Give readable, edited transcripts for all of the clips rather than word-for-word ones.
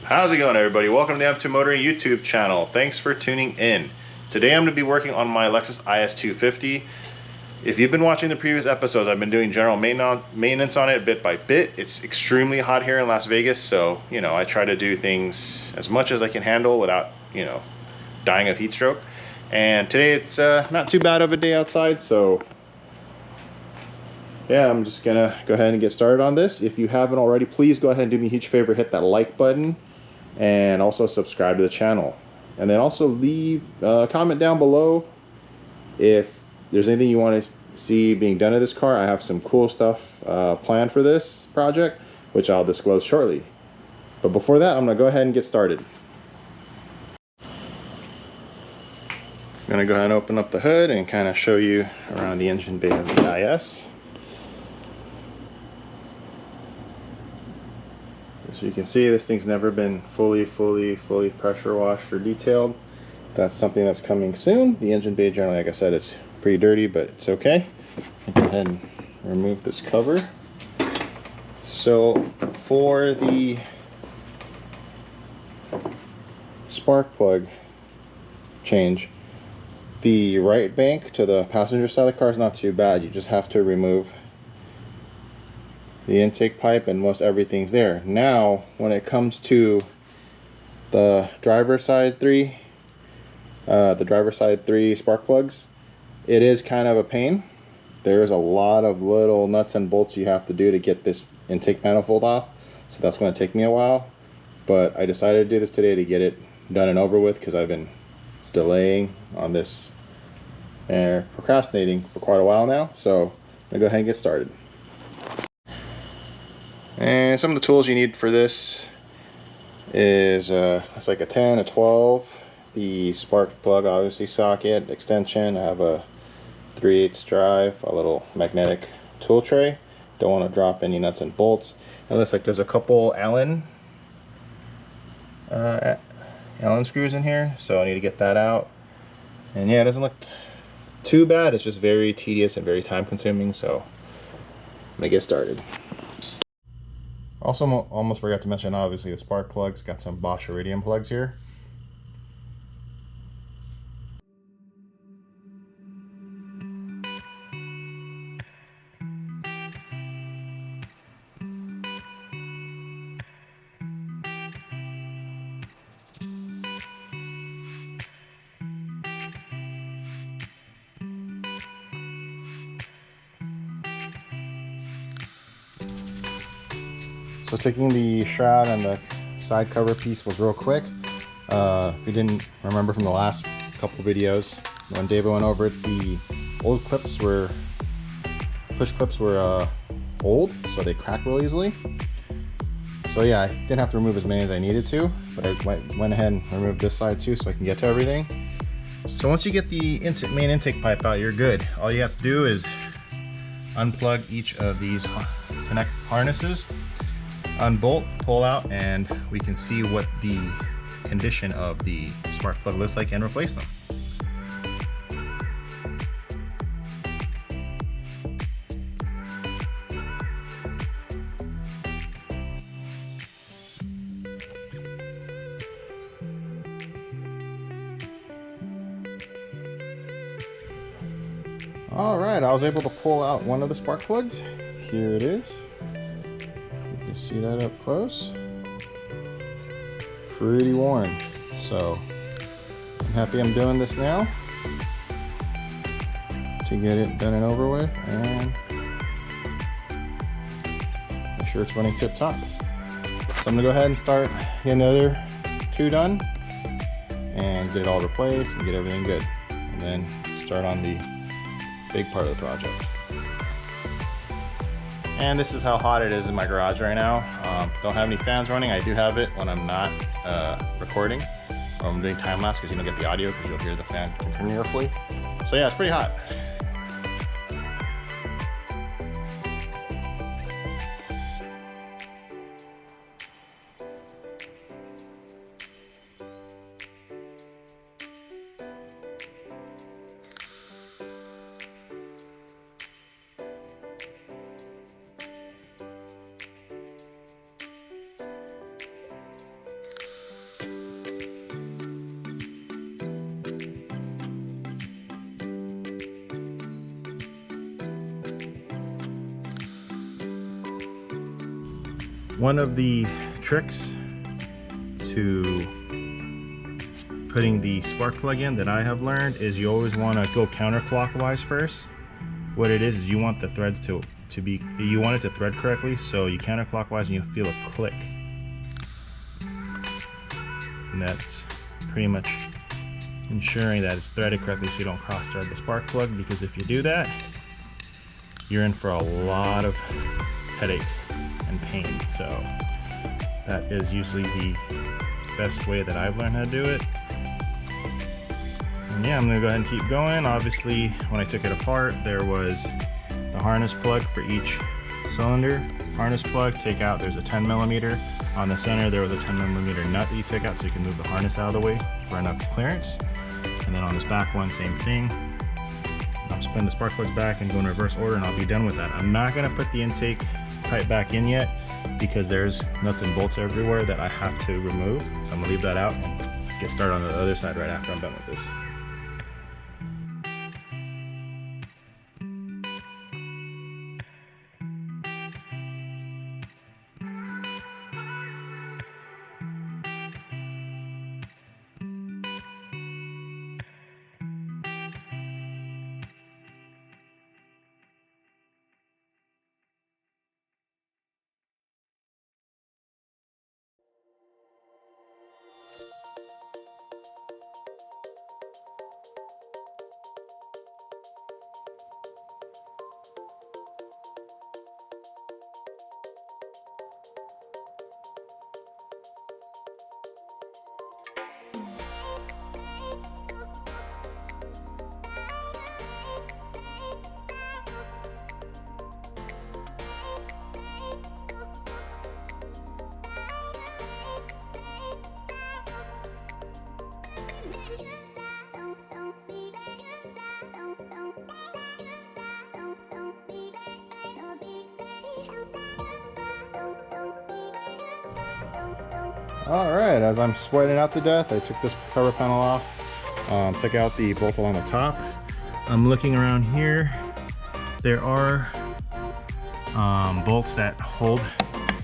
How's it going, everybody? Welcome to the Up2 Motoring YouTube channel. Thanks for tuning in. Today I'm going to be working on my Lexus IS250. If you've been watching the previous episodes, I've been doing general maintenance on it bit by bit. It's extremely hot here in Las Vegas, so I try to do things as much as I can handle without dying of heat stroke. And today it's not too bad of a day outside, so yeah, I'm just gonna go ahead and get started on this. If you haven't already, please go ahead and do me a huge favor, hit that like button and also subscribe to the channel. And then also leave a comment down below if there's anything you want to see being done to this car. I have some cool stuff planned for this project, which I'll disclose shortly. But before that, I'm gonna go ahead and get started. I'm gonna go ahead and open up the hood and kind of show you around the engine bay of the IS. As you can see, this thing's never been fully pressure washed or detailed. That's something that's coming soon. The engine bay generally, like I said, it's pretty dirty, but it's okay. I'll go ahead and remove this cover. So for the spark plug change, the right bank to the passenger side of the car is not too bad. You just have to remove the intake pipe and most everything's there. Now when it comes to the driver's side three spark plugs, it is kind of a pain. There's a lot of little nuts and bolts you have to do to get this intake manifold off, so that's going to take me a while, but I decided to do this today to get it done and over with because I've been delaying on this and procrastinating for quite a while now. So I'm gonna go ahead and get started. And some of the tools you need for this is it's like a 10, a 12, the spark plug obviously socket, extension. I have a 3/8 drive, a little magnetic tool tray. Don't want to drop any nuts and bolts. It looks like there's a couple Allen screws in here, so I need to get that out. And yeah, it doesn't look too bad. It's just very tedious and very time consuming, so I'm gonna get started. Also, almost forgot to mention, obviously, the spark plugs. Got some Bosch Iridium plugs here. So taking the shroud and the side cover piece was real quick. If you didn't remember from the last couple videos, when David went over it, the old clips were, push clips were old, so they crack real easily. So yeah, I didn't have to remove as many as I needed to, but I went ahead and removed this side too so I can get to everything. So once you get the main intake pipe out, you're good. All you have to do is unplug each of these connect harnesses, unbolt, pull out, and we can see what the condition of the spark plug looks like and replace them. Alright, I was able to pull out one of the spark plugs. Here it is. You can see that up close. Pretty worn. So I'm happy I'm doing this now to get it done and over with and make sure it's running tip top. So I'm gonna go ahead and start getting the other two done and get it all replaced and get everything good, and then start on the big part of the project. And this is how hot it is in my garage right now. Don't have any fans running. I do have it when I'm not recording or I'm doing time lapse, because you don't get the audio because you'll hear the fan continuously. So yeah, it's pretty hot. One of the tricks to putting the spark plug in that I have learned is you always want to go counterclockwise first. What it is you want the threads to be, you want it to thread correctly, so you counterclockwise and you feel a click. And that's pretty much ensuring that it's threaded correctly so you don't cross thread the spark plug, because if you do that, you're in for a lot of headache and pain. So that is usually the best way that I've learned how to do it. And yeah, I'm gonna go ahead and keep going. Obviously, when I took it apart, there was the harness plug for each cylinder. Harness plug, take out, there's a 10mm. On the center, there was a 10mm nut that you take out so you can move the harness out of the way for enough clearance. And then on this back one, same thing. I'll spin the spark plugs back and go in reverse order, and I'll be done with that. I'm not gonna put the intake pipe back in yet because there's nuts and bolts everywhere that I have to remove. So I'm gonna leave that out and get started on the other side right after I'm done with this. Alright, as I'm sweating out to death, I took this cover panel off, took out the bolt along the top. I'm looking around here. There are bolts that hold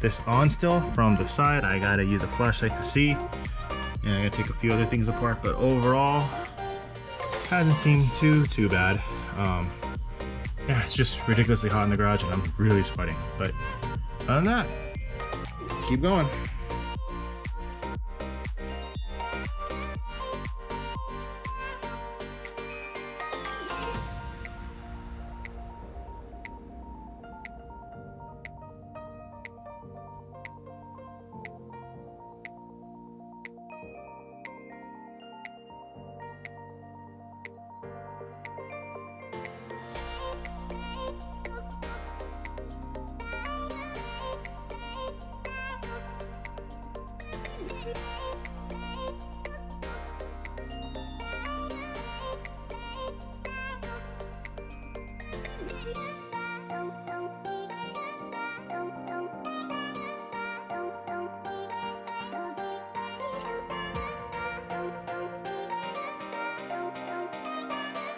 this on still from the side. I gotta use a flashlight to see, and I gotta take a few other things apart, but overall, hasn't seemed too bad. Yeah, it's just ridiculously hot in the garage and I'm really sweating, but other than that, keep going.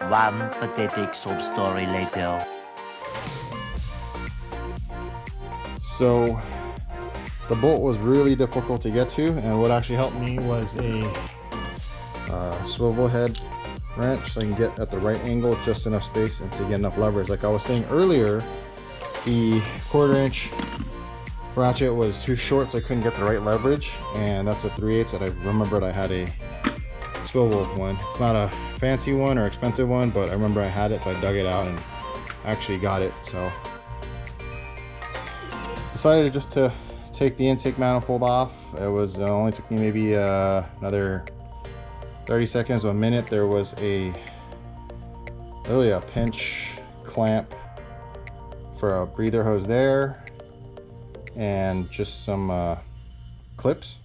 One pathetic sob story later. So the bolt was really difficult to get to, and what actually helped me was a swivel head wrench so I can get at the right angle, just enough space and to get enough leverage. Like I was saying earlier, the 1/4" ratchet was too short, so I couldn't get the right leverage, and that's a 3/8 that I remembered I had a swivel one. It's not a fancy one or expensive one, but I remember I had it, so I dug it out and actually got it. So decided just to take the intake manifold off. It was only took me maybe another 30 seconds to a minute. There was really a pinch clamp for a breather hose there, and just some clips.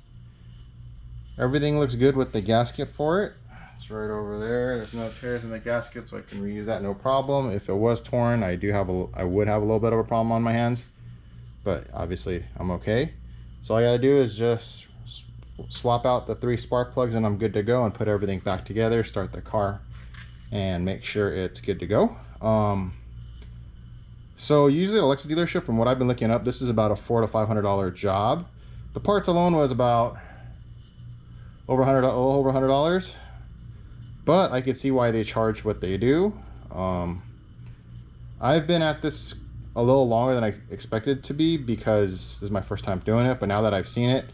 Everything looks good with the gasket for it. It's right over there. There's no tears in the gasket, so I can reuse that no problem. If it was torn, I would have a little bit of a problem on my hands, but obviously I'm okay. So all I gotta do is just swap out the 3 spark plugs and I'm good to go, and put everything back together, start the car, and make sure it's good to go. So usually at a Lexus dealership, from what I've been looking up, this is about a $400 to $500 job. The parts alone was about over $100, but I could see why they charge what they do. I've been at this a little longer than I expected to be because this is my first time doing it, but now that I've seen it,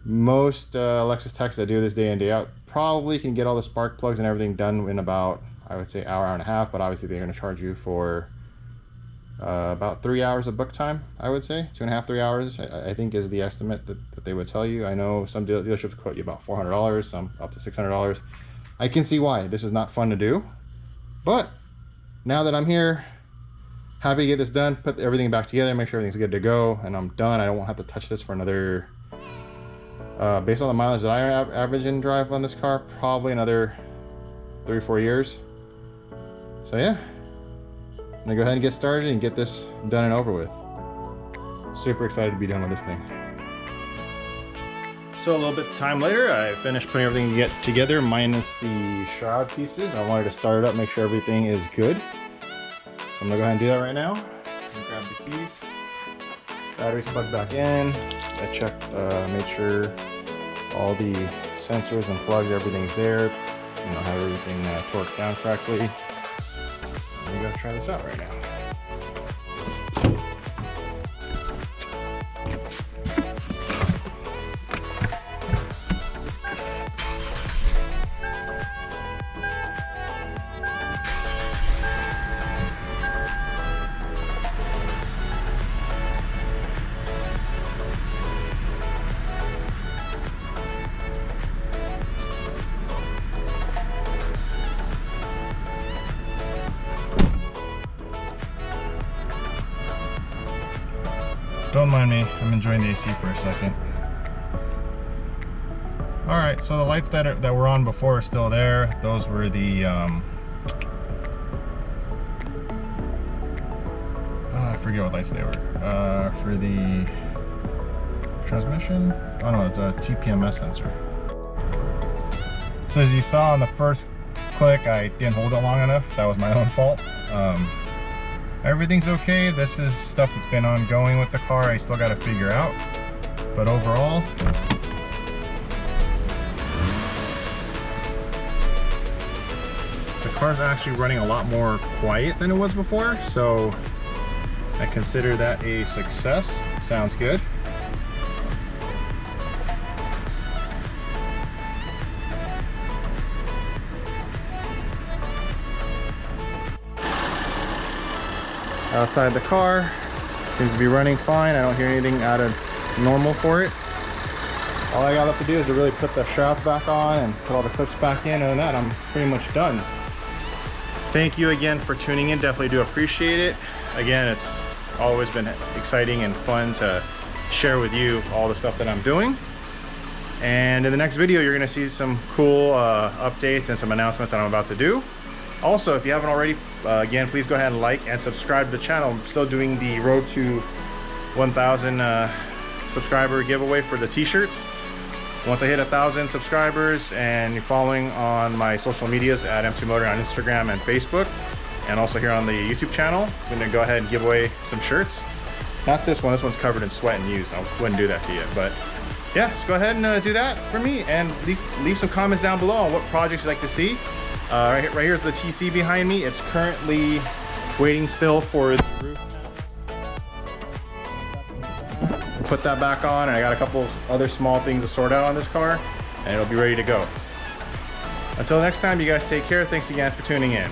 most Lexus techs that do this day in, day out probably can get all the spark plugs and everything done in about, I would say, hour and a half, but obviously they're going to charge you for about 3 hours of book time. I would say 2.5 3 hours I think is the estimate that they would tell you. I know some dealerships quote you about $400, some up to $600. I can see why this is not fun to do, but now that I'm here, happy to get this done, put everything back together, make sure everything's good to go, and I'm done. I don't have to touch this for another, based on the mileage that I average and drive on this car, probably another 3 or 4 years. So yeah, I'm gonna go ahead and get started and get this done and over with. Super excited to be done with this thing. So a little bit of time later, I finished putting everything together minus the shroud pieces. I wanted to start it up, make sure everything is good. So I'm gonna go ahead and do that right now. Grab the keys. Batteries plugged back in. I checked, made sure all the sensors and plugs, everything's there. You know, have everything torqued down correctly. I'm gonna try this out right now. Don't mind me, I'm enjoying the AC for a second. Alright, so the lights that were on before are still there. Those were the, I forget what lights they were. For the transmission? Oh no, it's a TPMS sensor. So as you saw on the first click, I didn't hold it long enough. That was my own fault. Everything's okay. This is stuff that's been ongoing with the car. I still got to figure out. But overall, the car's actually running a lot more quiet than it was before. So I consider that a success. Sounds good. Outside the car, seems to be running fine. I don't hear anything out of normal for it. All I got left to do is to really put the shrouds back on and put all the clips back in, and that I'm pretty much done. Thank you again for tuning in. Definitely do appreciate it. Again, it's always been exciting and fun to share with you all the stuff that I'm doing. And in the next video, you're gonna see some cool updates and some announcements that I'm about to do. Also, if you haven't already, again, please go ahead and like and subscribe to the channel. I'm still doing the road to 1,000 subscriber giveaway for the t-shirts. Once I hit 1,000 subscribers and you're following on my social medias at M2 Motor on Instagram and Facebook, and also here on the YouTube channel, I'm gonna go ahead and give away some shirts. Not this one, this one's covered in sweat and use. I wouldn't do that to you, but yeah, just go ahead and do that for me, and leave some comments down below on what projects you'd like to see. Right here's the TC behind me. It's currently waiting still for the roof. Put that back on, and I got a couple other small things to sort out on this car, and it'll be ready to go. Until next time, you guys take care. Thanks again for tuning in.